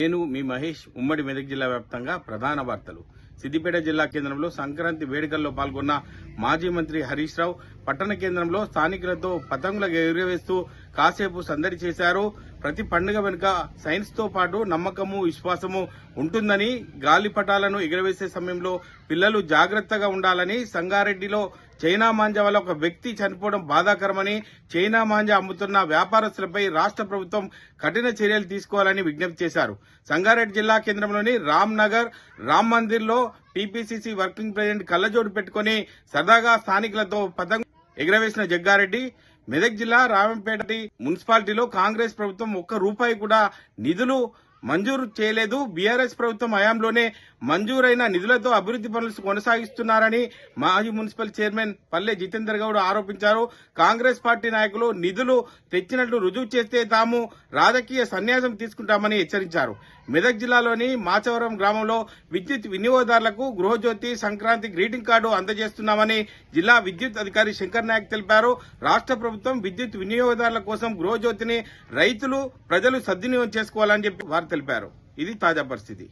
నేను మీ మహేష్. ఉమ్మడి మెదక్ జిల్లా వ్యాప్తంగా ప్రధాన వార్తలు. సిద్దిపేట జిల్లా కేంద్రంలో సంక్రాంతి వేడుకల్లో పాల్గొన్న మాజీ మంత్రి హరీష్ రావు పట్టణ కేంద్రంలో స్థానికులతో పతంగుల ఎగురవేస్తూ కాసేపు సందడి చేశారు. ప్రతి పండుగ వెనుక సైన్స్ తో పాటు నమ్మకము, విశ్వాసము ఉంటుందని, గాలిపటాలను ఎగురవేసే సమయంలో పిల్లలు జాగ్రత్తగా ఉండాలని, సంగారెడ్డిలో చైనా మాంజా వల్ల ఒక వ్యక్తి చనిపోవడం బాధాకరమని, చైనా మాంజా అమ్ముతున్న వ్యాపారస్తులపై రాష్ట్ర ప్రభుత్వం కఠిన చర్యలు తీసుకోవాలని విజ్ఞప్తి చేశారు. సంగారెడ్డి జిల్లా కేంద్రంలోని రామ్ నగర్ రామ్ మందిర్ లో టీపీసీసీ వర్కింగ్ ప్రెసిడెంట్ కళ్లజోడు పెట్టుకుని సరదాగా స్థానికులతో పతంగ ఎగురవేసిన జగ్గారెడ్డి, మెదక్ జిల్లా రామంపేట మున్సిపాలిటీలో కాంగ్రెస్ ప్రభుత్వం ₹1 కూడా నిధులు మంజూరు చేయలేదు. బీఆర్ఎస్ ప్రభుత్వం హయాంలోనే మంజూరైన నిధులతో అభివృద్ది పనులు కొనసాగిస్తున్నారని మాజీ మున్సిపల్ చైర్మన్ పల్లె జితేందర్ గౌడ్ ఆరోపించారు. కాంగ్రెస్ పార్టీ నాయకులు నిధులు తెచ్చినట్లు రుజువు చేస్తే తాము రాజకీయ సన్యాసం తీసుకుంటామని హెచ్చరించారు. మెదక్ జిల్లాలోని మాచవరం గ్రామంలో విద్యుత్ వినియోగదారులకు గృహజ్యోతి సంక్రాంతి గ్రీటింగ్ కార్డు అందజేస్తున్నామని జిల్లా విద్యుత్ అధికారి శంకర్ నాయక్ తెలిపారు. రాష్ట్ర ప్రభుత్వం విద్యుత్ వినియోగదారుల కోసం గృహజ్యోతిని రైతులు, ప్రజలు సద్వినియోగం చేసుకోవాలని చెప్పి వారు తెలిపారు. ఇది తాజా పరిస్థితి.